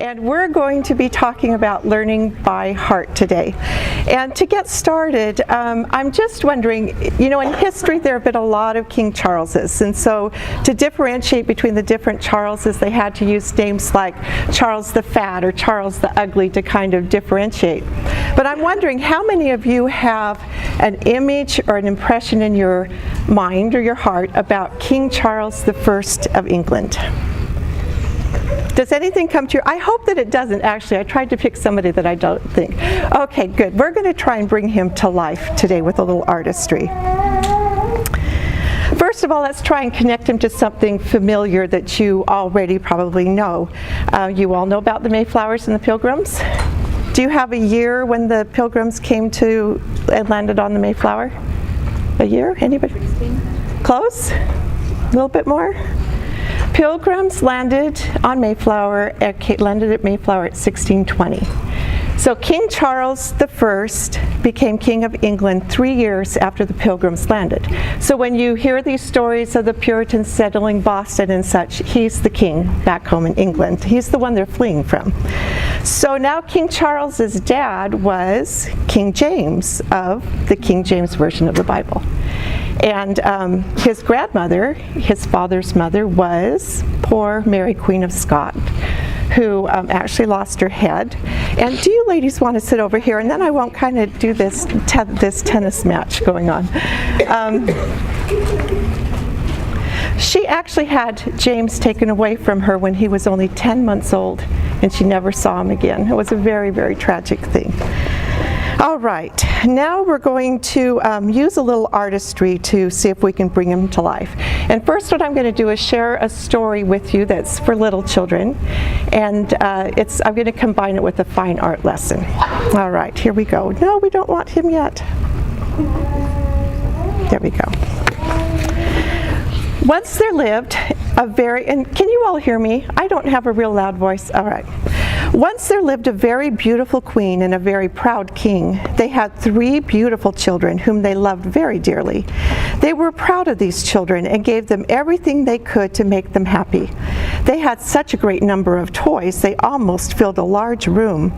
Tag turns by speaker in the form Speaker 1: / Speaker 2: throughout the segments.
Speaker 1: and we're going to be talking about learning by heart today. And to get started, I'm just wondering, in history there have been a lot of King Charleses, and so to differentiate between the different Charleses, they had to use names like Charles the Fat or Charles the Ugly to kind of differentiate. But I'm wondering, how many of you have an image or an impression in your mind or your heart about King Charles I of England? Does anything come to you? I hope that it doesn't, actually. I tried to pick somebody that I don't think. Okay, good. We're going to try and bring him to life today with a little artistry. First of all, let's try and connect him to something familiar that you already probably know. You all know about the Mayflowers and the Pilgrims? Do you have a year when the Pilgrims came to and landed on the Mayflower? A year? Anybody? 16. Close? A little bit more? Pilgrims landed on Mayflower, landed at Mayflower at 1620. So King Charles I became King of England 3 years after the Pilgrims landed. So when you hear these stories of the Puritans settling Boston and such, he's the king back home in England. He's the one they're fleeing from. So now King Charles's dad was King James of the King James Version of the Bible. And his grandmother, his father's mother, was poor Mary Queen of Scots, who actually lost her head. And do you ladies want to sit over here? And then I won't kind of do this tennis match going on. She actually had James taken away from her when he was only 10 months old, and she never saw him again. It was a very, very tragic thing. All right, now we're going to use a little artistry to see if we can bring him to life. And first, what I'm going to do is share a story with you that's for little children, and I'm going to combine it with a fine art lesson. All right, here we go. No, we don't want him yet. There we go. Once there lived and can you all hear me? I don't have a real loud voice. All right. Once there lived a very beautiful queen and a very proud king. They had 3 beautiful children whom they loved very dearly. They were proud of these children and gave them everything they could to make them happy. They had such a great number of toys, they almost filled a large room.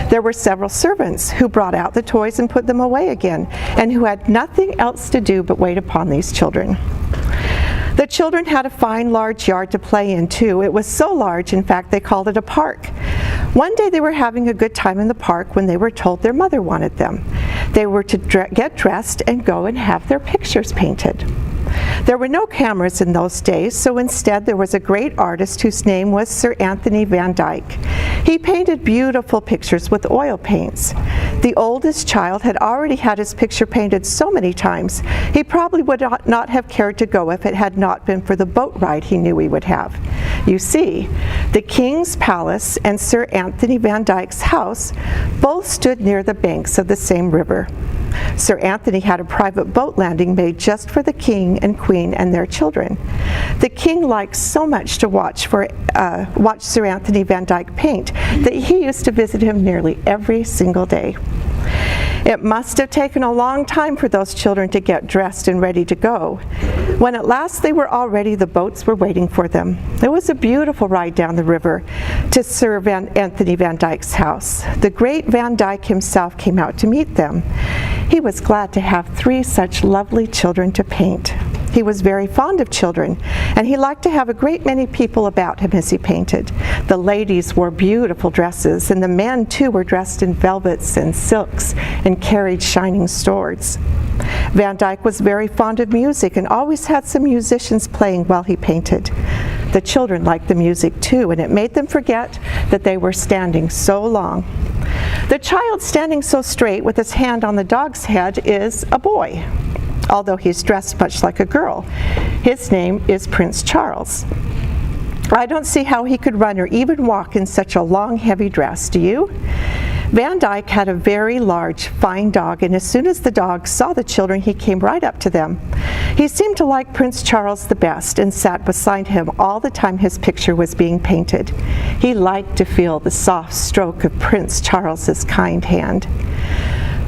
Speaker 1: There were several servants who brought out the toys and put them away again, and who had nothing else to do but wait upon these children. The children had a fine large yard to play in too. It was so large, in fact, they called it a park. One day they were having a good time in the park when they were told their mother wanted them. They were to get dressed and go and have their pictures painted. There were no cameras in those days, so instead there was a great artist whose name was Sir Anthony Van Dyck. He painted beautiful pictures with oil paints. The oldest child had already had his picture painted so many times, he probably would not have cared to go if it had not been for the boat ride he knew he would have. You see, the King's Palace and Sir Anthony Van Dyck's house both stood near the banks of the same river. Sir Anthony had a private boat landing made just for the king and queen and their children. The king liked so much to watch Sir Anthony Van Dyck paint that he used to visit him nearly every single day. It must have taken a long time for those children to get dressed and ready to go. When at last they were all ready, the boats were waiting for them. It was a beautiful ride down the river to Sir Anthony Van Dyck's house. The great Van Dyck himself came out to meet them. He was glad to have 3 such lovely children to paint. He was very fond of children, and he liked to have a great many people about him as he painted. The ladies wore beautiful dresses, and the men too were dressed in velvets and silks and carried shining swords. Van Dyck was very fond of music and always had some musicians playing while he painted. The children liked the music too, and it made them forget that they were standing so long. The child standing so straight with his hand on the dog's head is a boy, although he's dressed much like a girl. His name is Prince Charles. I don't see how he could run or even walk in such a long, heavy dress, do you? Van Dyck had a very large, fine dog, and as soon as the dog saw the children, he came right up to them. He seemed to like Prince Charles the best and sat beside him all the time his picture was being painted. He liked to feel the soft stroke of Prince Charles's kind hand.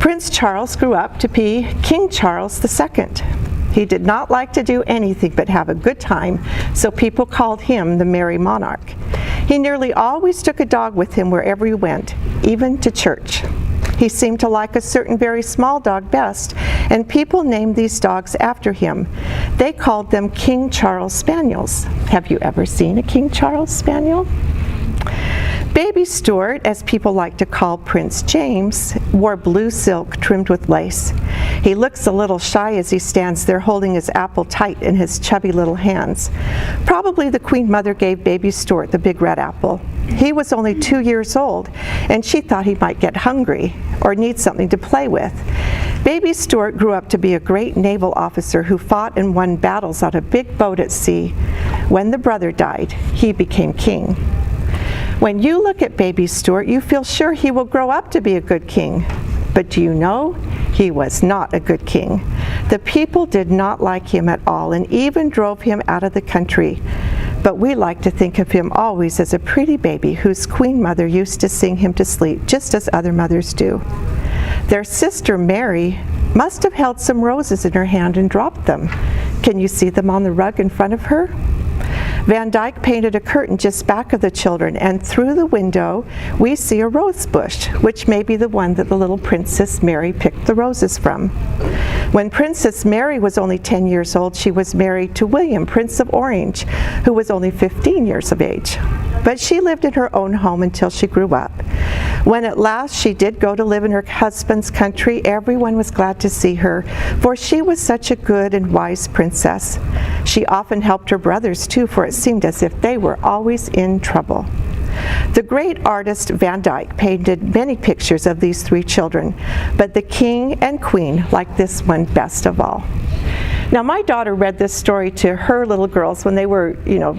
Speaker 1: Prince Charles grew up to be King Charles II. He did not like to do anything but have a good time, so people called him the Merry Monarch. He nearly always took a dog with him wherever he went, even to church. He seemed to like a certain very small dog best, and people named these dogs after him. They called them King Charles Spaniels. Have you ever seen a King Charles Spaniel? Baby Stuart, as people like to call Prince James, wore blue silk trimmed with lace. He looks a little shy as he stands there holding his apple tight in his chubby little hands. Probably the Queen Mother gave Baby Stuart the big red apple. He was only 2 years old, and she thought he might get hungry or need something to play with. Baby Stuart grew up to be a great naval officer who fought and won battles on a big boat at sea. When the brother died, he became king. When you look at Baby Stuart, you feel sure he will grow up to be a good king. But do you know, he was not a good king. The people did not like him at all and even drove him out of the country. But we like to think of him always as a pretty baby whose Queen Mother used to sing him to sleep, just as other mothers do. Their sister Mary must have held some roses in her hand and dropped them. Can you see them on the rug in front of her? Van Dyck painted a curtain just back of the children, and through the window we see a rose bush, which may be the one that the little Princess Mary picked the roses from. When Princess Mary was only 10 years old, she was married to William, Prince of Orange, who was only 15 years of age. But she lived in her own home until she grew up. When at last she did go to live in her husband's country, everyone was glad to see her, for she was such a good and wise princess. She often helped her brothers too, for it seemed as if they were always in trouble. The great artist Van Dyck painted many pictures of these three children, but the king and queen liked this one best of all. Now, my daughter read this story to her little girls when they were,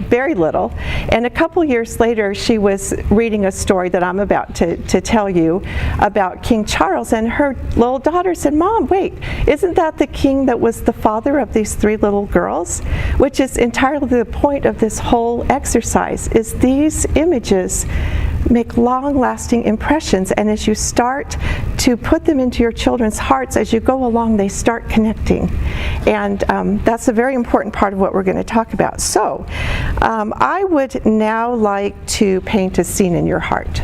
Speaker 1: very little, and a couple years later she was reading a story that I'm about to tell you about King Charles, and her little daughter said, "Mom, wait, isn't that the king that was the father of these three little girls?" Which is entirely the point of this whole exercise, is these images make long-lasting impressions, and as you start to put them into your children's hearts as you go along, they start connecting, and that's a very important part of what we're going to talk about. So I would now like to paint a scene in your heart.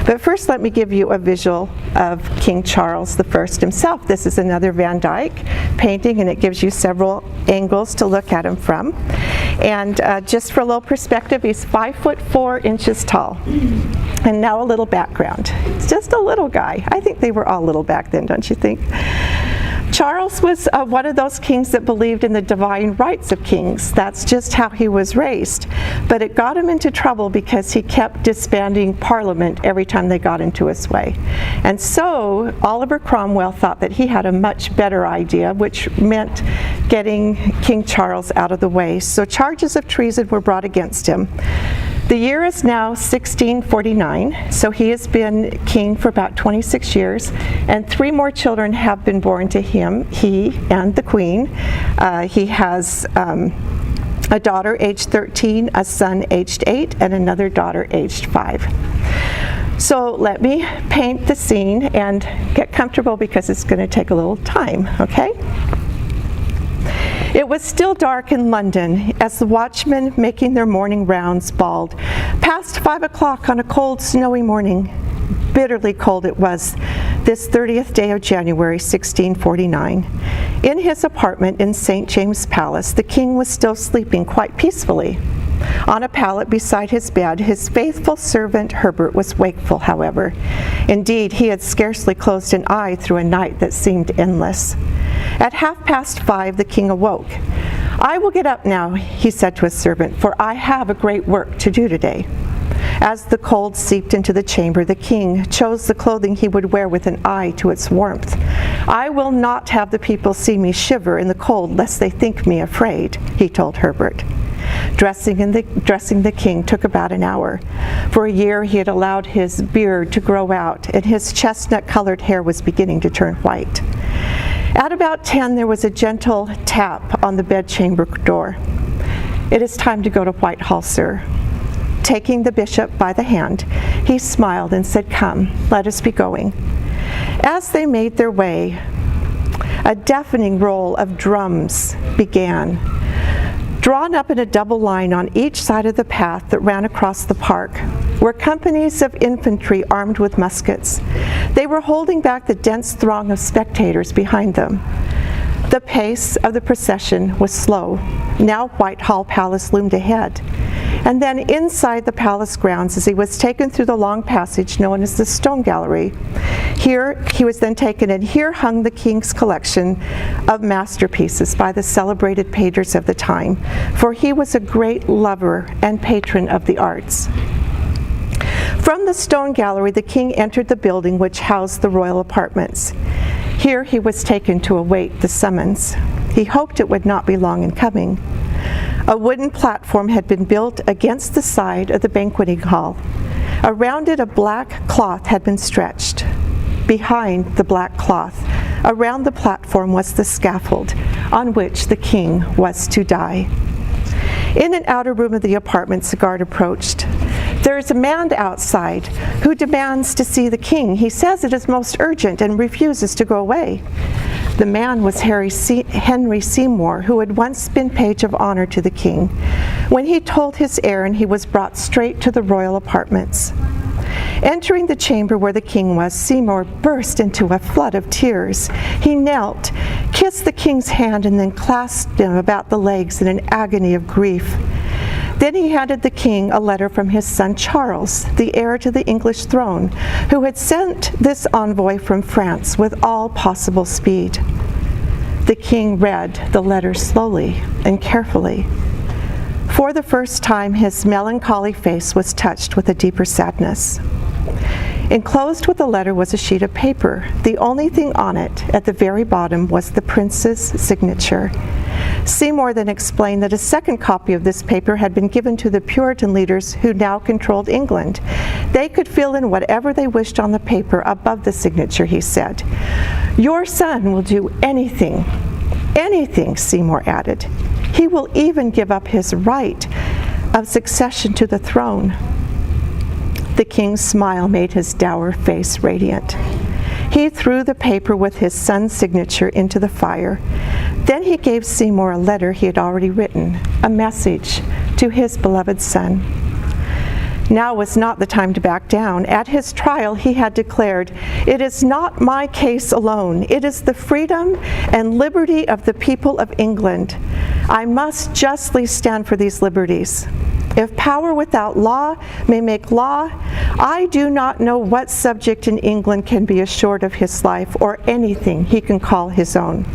Speaker 1: But first, let me give you a visual of King Charles I himself. This is another Van Dyck painting, and it gives you several angles to look at him from. And just for a little perspective, he's 5'4" tall. And now a little background. It's just a little guy. I think they were all little back then, don't you think? Charles was one of those kings that believed in the divine rights of kings. That's just how he was raised. But it got him into trouble because he kept disbanding Parliament every time they got into his way. And so Oliver Cromwell thought that he had a much better idea, which meant getting King Charles out of the way. So charges of treason were brought against him. The year is now 1649, so he has been king for about 26 years, and 3 more children have been born to him, he and the queen. He has a daughter aged 13, a son aged 8, and another daughter aged 5. So let me paint the scene and get comfortable because it's going to take a little time, okay? It was still dark in London as the watchmen making their morning rounds bawled, "Past 5 o'clock on a cold, snowy morning." Bitterly cold it was, this 30th day of January, 1649. In his apartment in St. James's Palace, the king was still sleeping quite peacefully. On a pallet beside his bed, his faithful servant Herbert was wakeful, however. Indeed, he had scarcely closed an eye through a night that seemed endless. At 5:30, the king awoke. "I will get up now," he said to his servant, "for I have a great work to do today." As the cold seeped into the chamber, the king chose the clothing he would wear with an eye to its warmth. "I will not have the people see me shiver in the cold lest they think me afraid," he told Herbert. Dressing the king took about an hour. For a year he had allowed his beard to grow out, and his chestnut-colored hair was beginning to turn white. At about 10, there was a gentle tap on the bedchamber door. "It is time to go to Whitehall, sir." Taking the bishop by the hand, he smiled and said, "Come, let us be going." As they made their way, a deafening roll of drums began. Drawn up in a double line on each side of the path that ran across the park were companies of infantry armed with muskets. They were holding back the dense throng of spectators behind them. The pace of the procession was slow. Now Whitehall Palace loomed ahead. And then inside the palace grounds, as he was taken through the long passage known as the Stone Gallery, here he was then taken, and here hung the king's collection of masterpieces by the celebrated painters of the time, for he was a great lover and patron of the arts. From the Stone Gallery, the king entered the building which housed the royal apartments. Here he was taken to await the summons. He hoped it would not be long in coming. A wooden platform had been built against the side of the banqueting hall. Around it a black cloth had been stretched. Behind the black cloth, around the platform, was the scaffold on which the king was to die. In an outer room of the apartments, a guard approached. "There is a man outside who demands to see the king. He says it is most urgent and refuses to go away." The man was Henry Seymour, who had once been page of honor to the king. When he told his errand, he was brought straight to the royal apartments. Entering the chamber where the king was, Seymour burst into a flood of tears. He knelt, kissed the king's hand, and then clasped him about the legs in an agony of grief. Then he handed the king a letter from his son Charles, the heir to the English throne, who had sent this envoy from France with all possible speed. The king read the letter slowly and carefully. For the first time, his melancholy face was touched with a deeper sadness. Enclosed with the letter was a sheet of paper. The only thing on it, at the very bottom, was the prince's signature. Seymour then explained that a second copy of this paper had been given to the Puritan leaders who now controlled England. They could fill in whatever they wished on the paper above the signature, he said. "Your son will do anything, anything," Seymour added. "He will even give up his right of succession to the throne." The king's smile made his dour face radiant. He threw the paper with his son's signature into the fire. Then he gave Seymour a letter he had already written, a message to his beloved son. Now was not the time to back down. At his trial, he had declared, "It is not my case alone. It is the freedom and liberty of the people of England. I must justly stand for these liberties. If power without law may make law, I do not know what subject in England can be assured of his life or anything he can call his own."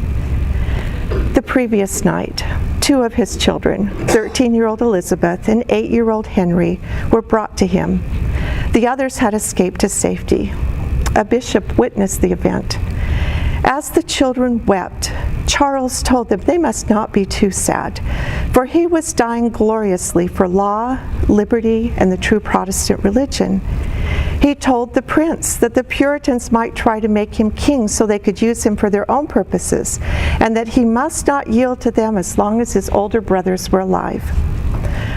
Speaker 1: The previous night, two of his children, 13-year-old Elizabeth and 8-year-old Henry, were brought to him. The others had escaped to safety. A bishop witnessed the event. As the children wept, Charles told them they must not be too sad, for he was dying gloriously for law, liberty, and the true Protestant religion. He told the prince that the Puritans might try to make him king so they could use him for their own purposes, and that he must not yield to them as long as his older brothers were alive.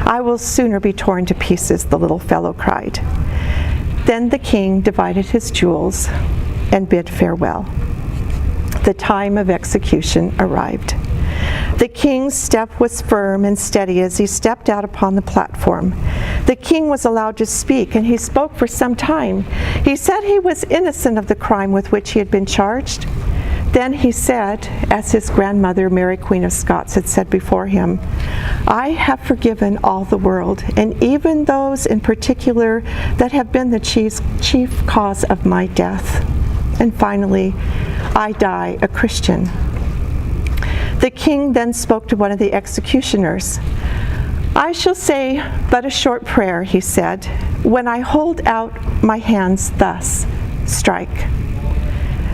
Speaker 1: "I will sooner be torn to pieces," the little fellow cried. Then the king divided his jewels and bid farewell. The time of execution arrived. The king's step was firm and steady as he stepped out upon the platform. The king was allowed to speak, and he spoke for some time. He said he was innocent of the crime with which he had been charged. Then he said, as his grandmother, Mary Queen of Scots, had said before him, "I have forgiven all the world, and even those in particular that have been the chief cause of my death. And finally, I die a Christian." The king then spoke to one of the executioners. "I shall say but a short prayer," he said. "When I hold out my hands thus, strike."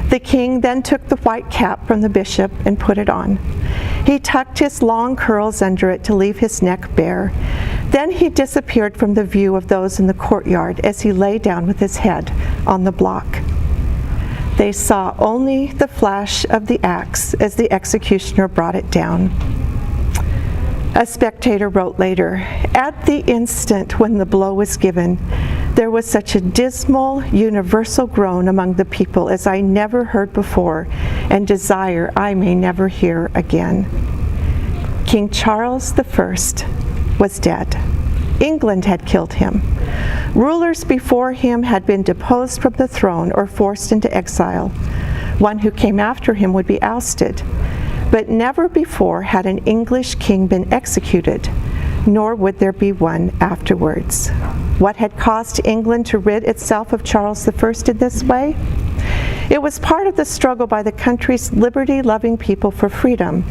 Speaker 1: The king then took the white cap from the bishop and put it on. He tucked his long curls under it to leave his neck bare. Then he disappeared from the view of those in the courtyard as he lay down with his head on the block. They saw only the flash of the axe as the executioner brought it down. A spectator wrote later, "At the instant when the blow was given, there was such a dismal, universal groan among the people as I never heard before, and desire I may never hear again." King Charles I was dead. England had killed him. Rulers before him had been deposed from the throne or forced into exile. One who came after him would be ousted. But never before had an English king been executed, nor would there be one afterwards. What had caused England to rid itself of Charles I in this way? It was part of the struggle by the country's liberty-loving people for freedom,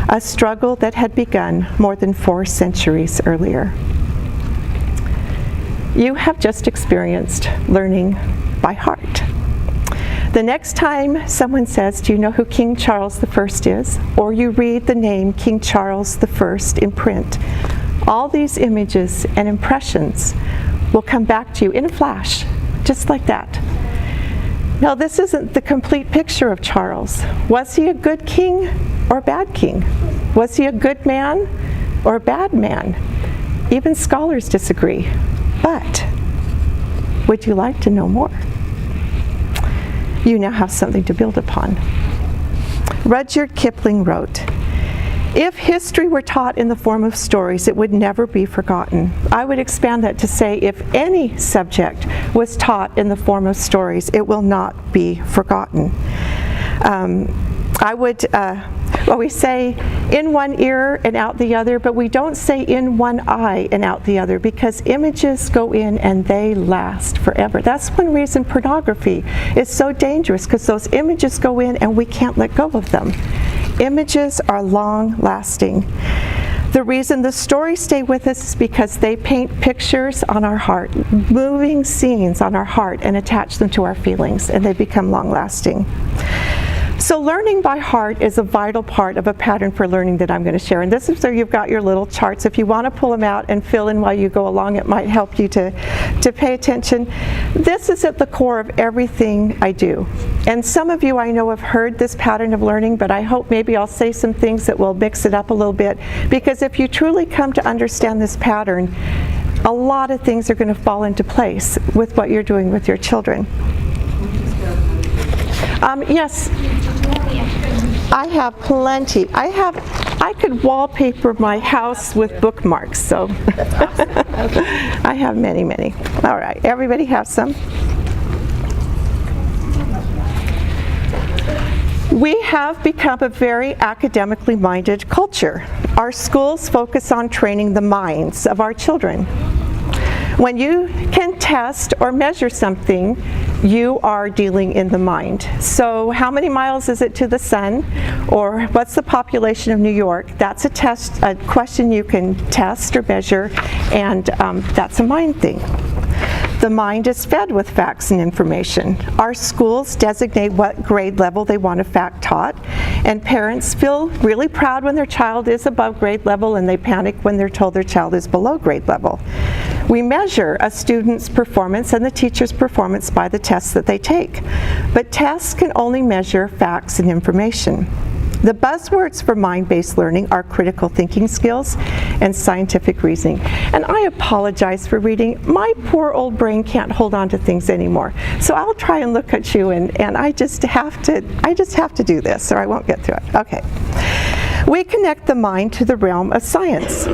Speaker 1: a struggle that had begun more than 4 centuries earlier. You have just experienced learning by heart. The next time someone says, "Do you know who King Charles I is?" or you read the name King Charles I in print, all these images and impressions will come back to you in a flash, just like that. Now, this isn't the complete picture of Charles. Was he a good king or a bad king? Was he a good man or a bad man? Even scholars disagree. But would you like to know more? You now have something to build upon. Rudyard Kipling wrote, "If history were taught in the form of stories, it would never be forgotten." I would expand that to say, if any subject was taught in the form of stories, it will not be forgotten. We say in one ear and out the other, but we don't say in one eye and out the other, because images go in and they last forever. That's one reason pornography is so dangerous, because those images go in and we can't let go of them. Images are long-lasting. The reason the stories stay with us is because they paint pictures on our heart, moving scenes on our heart, and attach them to our feelings, and they become long-lasting. So learning by heart is a vital part of a pattern for learning that I'm going to share. And this is where you've got your little charts. If you want to pull them out and fill in while you go along, it might help you to pay attention. This is at the core of everything I do. And some of you I know have heard this pattern of learning, but I hope maybe I'll say some things that will mix it up a little bit. Because if you truly come to understand this pattern, a lot of things are going to fall into place with what you're doing with your children. Yes, I have plenty. I could wallpaper my house with bookmarks, so I have many, many. All right, everybody have some? We have become a very academically minded culture. Our schools focus on training the minds of our children. When you can test or measure something, you are dealing in the mind. So how many miles is it to the sun? Or what's the population of New York? That's a question you can test or measure, and that's a mind thing. The mind is fed with facts and information. Our schools designate what grade level they want a fact taught, and parents feel really proud when their child is above grade level, and they panic when they're told their child is below grade level. We measure a student's performance and the teacher's performance by the tests that they take. But tests can only measure facts and information. The buzzwords for mind-based learning are critical thinking skills and scientific reasoning. And I apologize for reading. My poor old brain can't hold on to things anymore. So I'll try and look at you, and I just have to do this, or I won't get through it. Okay. We connect the mind to the realm of science,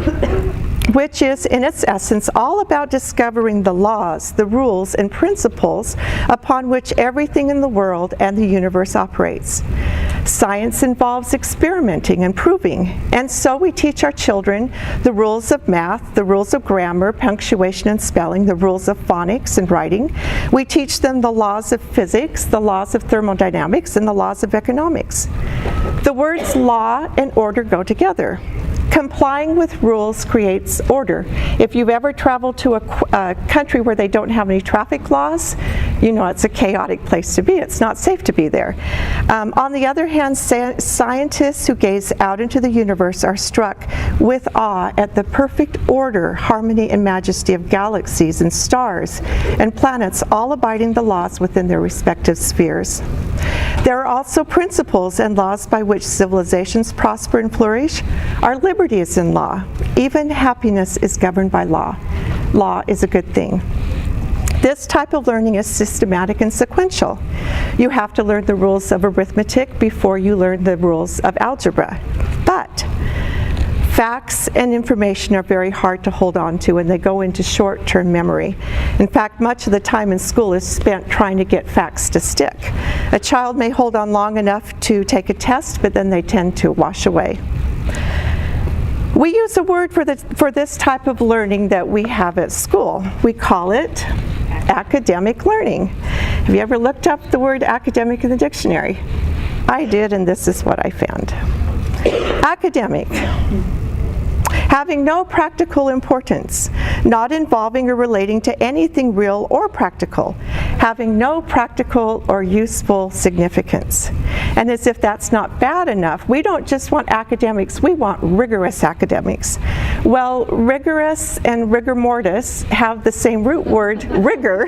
Speaker 1: which is, in its essence, all about discovering the laws, the rules, and principles upon which everything in the world and the universe operates. Science involves experimenting and proving, and so we teach our children the rules of math, the rules of grammar, punctuation and spelling, the rules of phonics and writing. We teach them the laws of physics, the laws of thermodynamics, and the laws of economics. The words law and order go together. Complying with rules creates order. If you've ever traveled to a country where they don't have any traffic laws, you know it's a chaotic place to be. It's not safe to be there. On the other hand, scientists who gaze out into the universe are struck with awe at the perfect order, harmony, and majesty of galaxies and stars and planets, all abiding the laws within their respective spheres. There are also principles and laws by which civilizations prosper and flourish. Our liberty is in law. Even happiness is governed by law. Law is a good thing. This type of learning is systematic and sequential. You have to learn the rules of arithmetic before you learn the rules of algebra. But Facts and information are very hard to hold on to, and they go into short-term memory. In fact, much of the time in school is spent trying to get facts to stick. A child may hold on long enough to take a test, but then they tend to wash away. We use a word for this type of learning that we have at school. We call it academic learning. Have you ever looked up the word academic in the dictionary? I did, and this is what I found. Academic. Having no practical importance, not involving or relating to anything real or practical, having no practical or useful significance. And as if that's not bad enough, we don't just want academics, we want rigorous academics. Well, rigorous and rigor mortis have the same root word, rigor,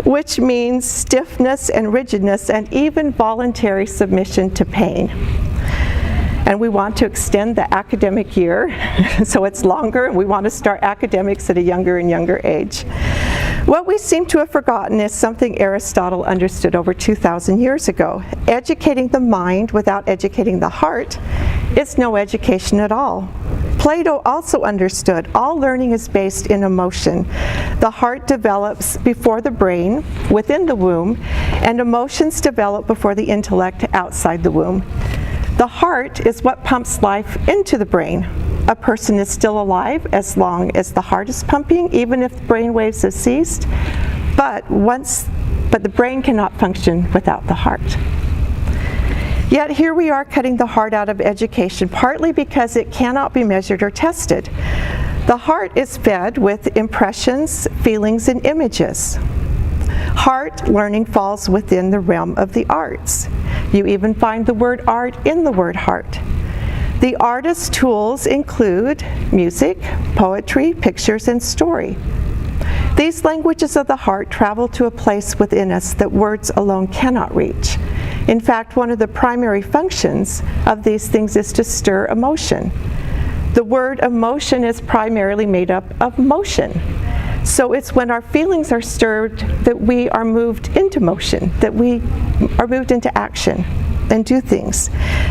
Speaker 1: which means stiffness and rigidness and even voluntary submission to pain. And we want to extend the academic year so it's longer, and we want to start academics at a younger and younger age. What we seem to have forgotten is something Aristotle understood over 2,000 years ago. Educating the mind without educating the heart is no education at all. Plato also understood all learning is based in emotion. The heart develops before the brain, within the womb, and emotions develop before the intellect outside the womb. The heart is what pumps life into the brain. A person is still alive as long as the heart is pumping, even if the brain waves have ceased. But the brain cannot function without the heart. Yet here we are cutting the heart out of education, partly because it cannot be measured or tested. The heart is fed with impressions, feelings, and images. Heart learning falls within the realm of the arts. You even find the word art in the word heart. The artist's tools include music, poetry, pictures, and story. These languages of the heart travel to a place within us that words alone cannot reach. In fact, one of the primary functions of these things is to stir emotion. The word emotion is primarily made up of motion. So it's when our feelings are stirred that we are moved into motion, that we are moved into action and do things.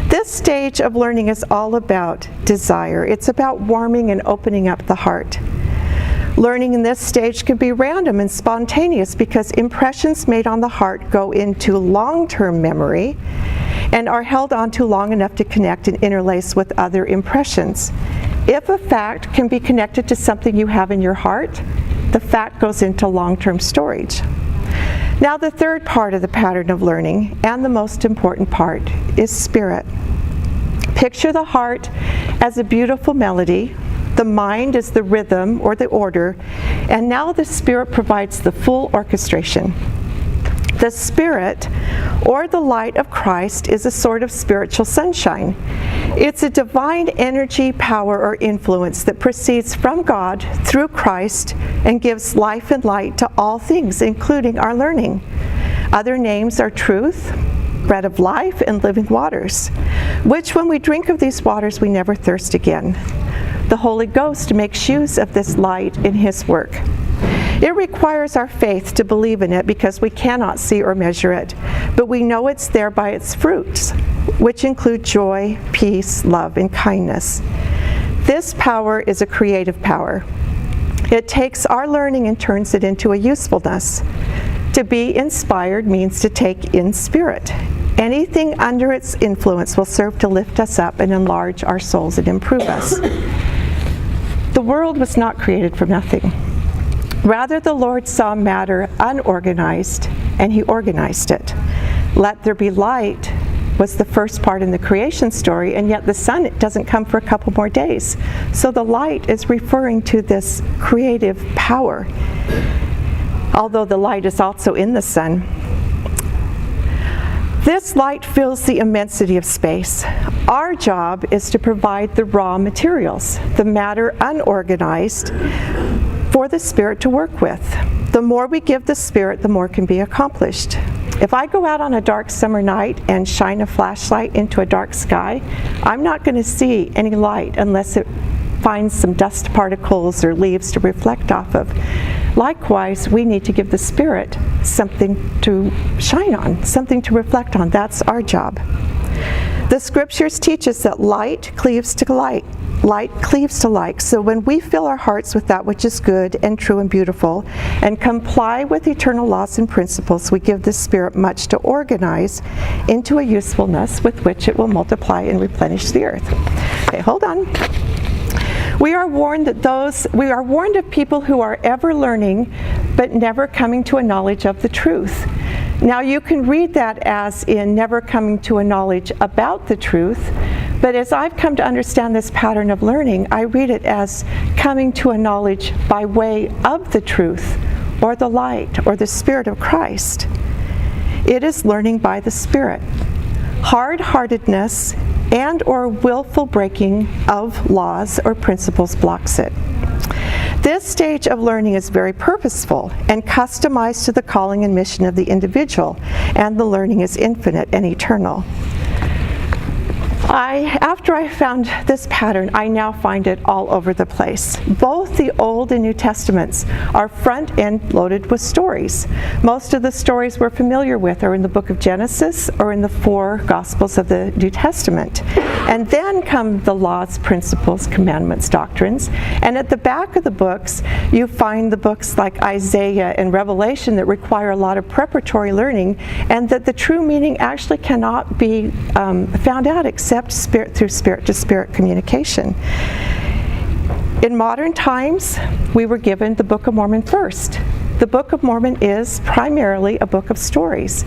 Speaker 1: This stage of learning is all about desire. It's about warming and opening up the heart. Learning in this stage can be random and spontaneous because impressions made on the heart go into long-term memory and are held on to long enough to connect and interlace with other impressions. If a fact can be connected to something you have in your heart, the fact goes into long-term storage. Now the third part of the pattern of learning, and the most important part, is spirit. Picture the heart as a beautiful melody, the mind is the rhythm or the order, and now the spirit provides the full orchestration. The Spirit, or the light of Christ, is a sort of spiritual sunshine. It's a divine energy, power, or influence that proceeds from God through Christ and gives life and light to all things, including our learning. Other names are truth, bread of life, and living waters, which when we drink of these waters, we never thirst again. The Holy Ghost makes use of this light in His work. It requires our faith to believe in it because we cannot see or measure it, but we know it's there by its fruits, which include joy, peace, love, and kindness. This power is a creative power. It takes our learning and turns it into a usefulness. To be inspired means to take in spirit. Anything under its influence will serve to lift us up and enlarge our souls and improve us. The world was not created for nothing. Rather, the Lord saw matter unorganized, and He organized it. Let there be light was the first part in the creation story, and yet the sun doesn't come for a couple more days. So the light is referring to this creative power, although the light is also in the sun. This light fills the immensity of space. Our job is to provide the raw materials, the matter unorganized, for the Spirit to work with. The more we give the Spirit, the more can be accomplished. If I go out on a dark summer night and shine a flashlight into a dark sky, I'm not going to see any light unless it finds some dust particles or leaves to reflect off of. Likewise, we need to give the Spirit something to shine on, something to reflect on. That's our job. The Scriptures teach us that light cleaves to light, Like cleaves to like. So when we fill our hearts with that which is good and true and beautiful, and comply with eternal laws and principles, we give the Spirit much to organize into a usefulness with which it will multiply and replenish the earth. Okay, hold on. We are warned of people who are ever learning, but never coming to a knowledge of the truth. Now you can read that as in never coming to a knowledge about the truth, but as I've come to understand this pattern of learning, I read it as coming to a knowledge by way of the truth, or the light, or the Spirit of Christ. It is learning by the Spirit. Hard-heartedness and or willful breaking of laws or principles blocks it. This stage of learning is very purposeful and customized to the calling and mission of the individual, and the learning is infinite and eternal. After I found this pattern, I now find it all over the place. Both the Old and New Testaments are front end loaded with stories. Most of the stories we're familiar with are in the book of Genesis or in the 4 Gospels of the New Testament. And then come the laws, principles, commandments, doctrines. And at the back of the books, you find the books like Isaiah and Revelation that require a lot of preparatory learning, and that the true meaning actually cannot be found out except through spirit-to-spirit communication. In modern times, we were given the Book of Mormon first. The Book of Mormon is primarily a book of stories.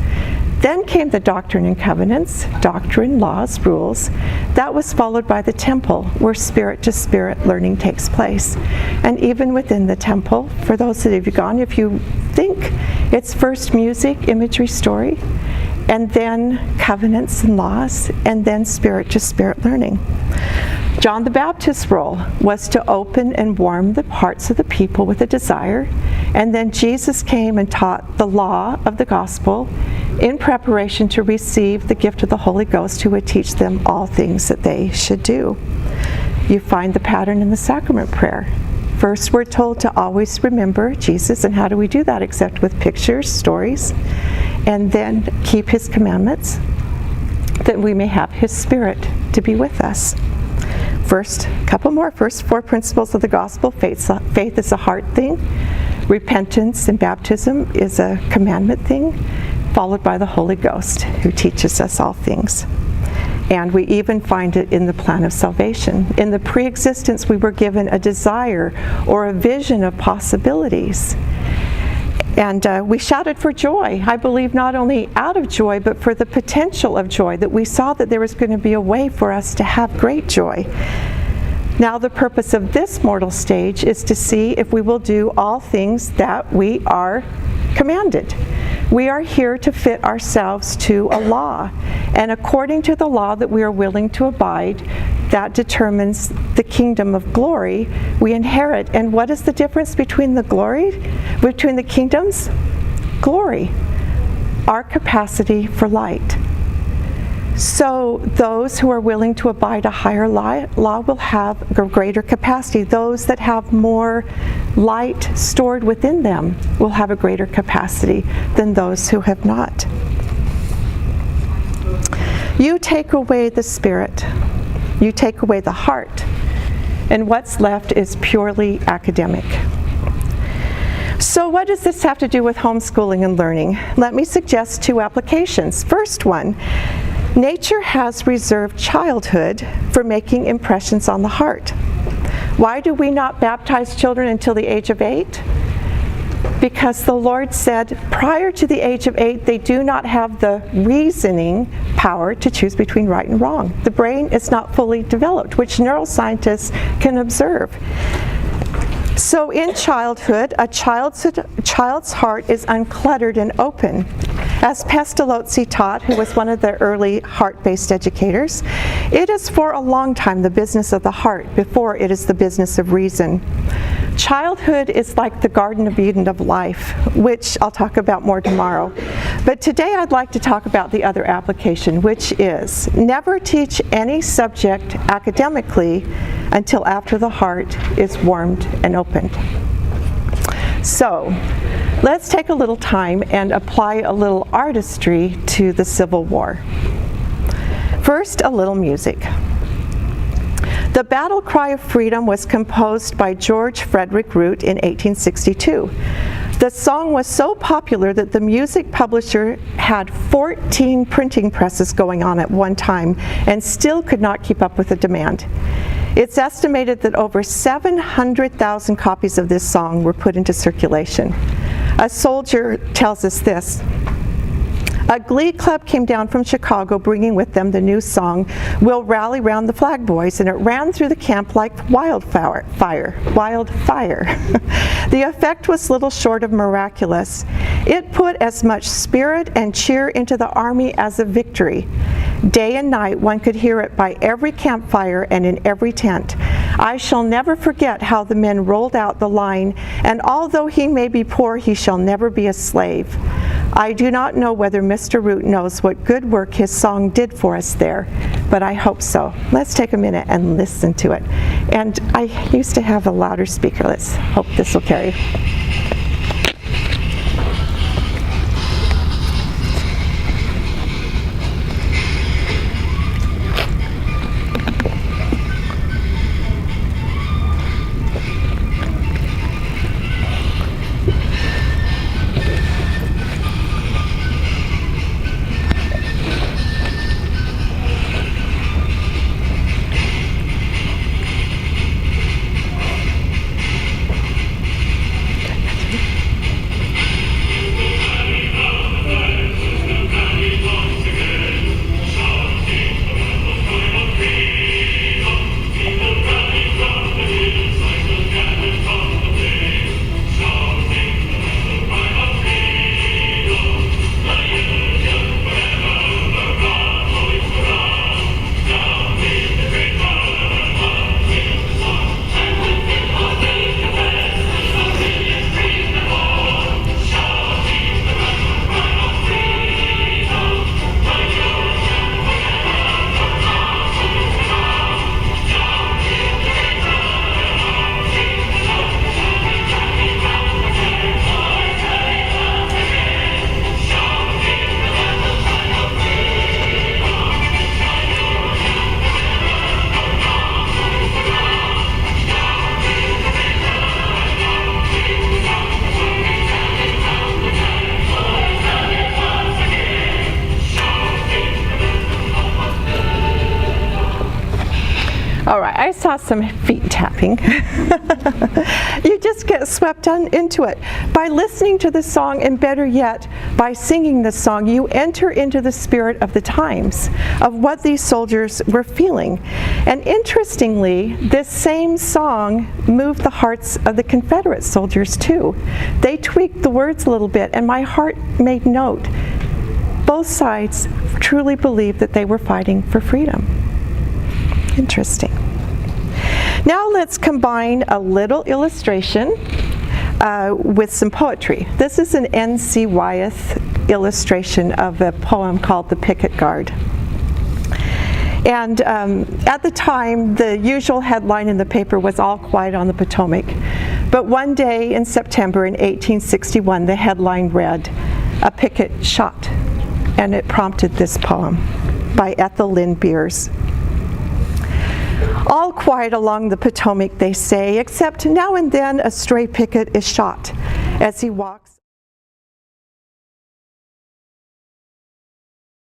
Speaker 1: Then came the Doctrine and Covenants, doctrine, laws, rules. That was followed by the temple, where spirit-to-spirit learning takes place. And even within the temple, for those that have gone, if you think, it's first music, imagery, story, and then covenants and laws, and then spirit-to-spirit learning. John the Baptist's role was to open and warm the hearts of the people with a desire, and then Jesus came and taught the law of the gospel in preparation to receive the gift of the Holy Ghost, who would teach them all things that they should do. You find the pattern in the sacrament prayer. First, we're told to always remember Jesus, and how do we do that except with pictures, stories, and then keep His commandments, that we may have His Spirit to be with us. First, a couple more. First 4 principles of the gospel. Faith is a heart thing. Repentance and baptism is a commandment thing, followed by the Holy Ghost, who teaches us all things. And we even find it in the plan of salvation. In the pre-existence, we were given a desire or a vision of possibilities. And we shouted for joy. I believe not only out of joy, but for the potential of joy, that we saw that there was going to be a way for us to have great joy. Now the purpose of this mortal stage is to see if we will do all things that we are commanded. We are here to fit ourselves to a law, and according to the law that we are willing to abide, that determines the kingdom of glory we inherit. And what is the difference between the kingdoms? Glory, our capacity for light. So those who are willing to abide a higher law will have a greater capacity. Those that have more light stored within them will have a greater capacity than those who have not. You take away the spirit, you take away the heart, and what's left is purely academic. So what does this have to do with homeschooling and learning? Let me suggest 2 applications. First one, nature has reserved childhood for making impressions on the heart. Why do we not baptize children until the age of 8? Because the Lord said prior to the age of 8, they do not have the reasoning power to choose between right and wrong. The brain is not fully developed, which neuroscientists can observe. So in childhood, a child's heart is uncluttered and open. As Pestalozzi taught, who was one of the early heart-based educators, it is for a long time the business of the heart before it is the business of reason. Childhood is like the Garden of Eden of life, which I'll talk about more tomorrow. But today I'd like to talk about the other application, which is never teach any subject academically until after the heart is warmed and opened. So, let's take a little time and apply a little artistry to the Civil War. First, a little music. The battle cry of freedom was composed by George Frederick Root in 1862. The song was so popular that the music publisher had 14 printing presses going on at one time and still could not keep up with the demand. It's estimated that over 700,000 copies of this song were put into circulation. A soldier tells us this: "A glee club came down from Chicago bringing with them the new song, 'We'll Rally Round the Flag Boys,' and it ran through the camp like wildfire. The effect was little short of miraculous. It put as much spirit and cheer into the army as a victory. Day and night one could hear it by every campfire and in every tent. I shall never forget how the men rolled out the line, and although he may be poor, he shall never be a slave. I do not know whether Mr. Root knows what good work his song did for us there, but I hope so." Let's take a minute and listen to it. And I used to have a louder speaker. Let's hope this will carry. All right, I saw some feet tapping. You just get swept into it. By listening to the song, and better yet, by singing the song, you enter into the spirit of the times, of what these soldiers were feeling. And interestingly, this same song moved the hearts of the Confederate soldiers too. They tweaked the words a little bit, and my heart made note. Both sides truly believed that they were fighting for freedom. Interesting. Now let's combine a little illustration with some poetry. This is an N.C. Wyeth illustration of a poem called The Picket Guard. And at the time, the usual headline in the paper was "All Quiet on the Potomac." But one day in September in 1861, the headline read, "A Picket Shot," and it prompted this poem by Ethel Lynn Beers. "All quiet along the Potomac, they say, except now and then a stray picket is shot as he walks